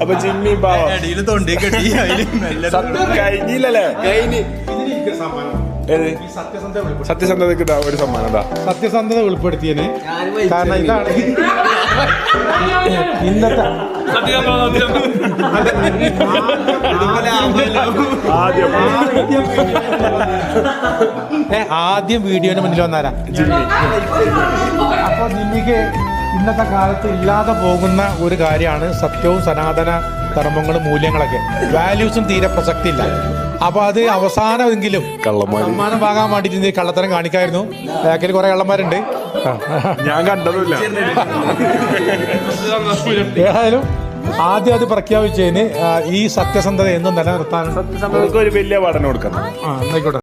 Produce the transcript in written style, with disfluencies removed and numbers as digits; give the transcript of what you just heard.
അപ്പൊ ജിമ്മി തൊണ്ടി കെട്ടി കഴിഞ്ഞില്ലല്ലേ? സത്യസന്ധതയ്ക്ക് ഒരു സമ്മാനം. സത്യസന്ധത ഉൾപ്പെടുത്തിയതിന് കാരണം ഇതാണ് ഇന്നത്തെ ആദ്യം വീഡിയോന് മുന്നിൽ വന്നാരാ ജിമ്മി. അപ്പൊ ജിമ്മിക്ക് ഇന്നത്തെ കാലത്ത് ഇല്ലാതെ പോകുന്ന ഒരു കാര്യമാണ് സത്യവും സനാതന ധർമ്മങ്ങളും മൂല്യങ്ങളൊക്കെ. വാല്യൂസും തീരെ പ്രസക്തി ഇല്ല. അപ്പൊ അത് അവസാനമെങ്കിലും സമ്മാനം വാങ്ങാൻ വേണ്ടിട്ട് കള്ളത്തരം കാണിക്കായിരുന്നു. ബാക്കിൽ കുറെ കള്ളന്മാരുണ്ട്, ഞാൻ കണ്ടതില്ല. ഏതായാലും ആദ്യം അത് പ്രഖ്യാപിച്ചതിന് ഈ സത്യസന്ധത എന്നും നിലനിർത്താൻ സത്യസന്ധതയ്ക്ക് ഒരു വലിയ പഠനം കൊടുക്കണം. ആയിക്കോട്ടെ.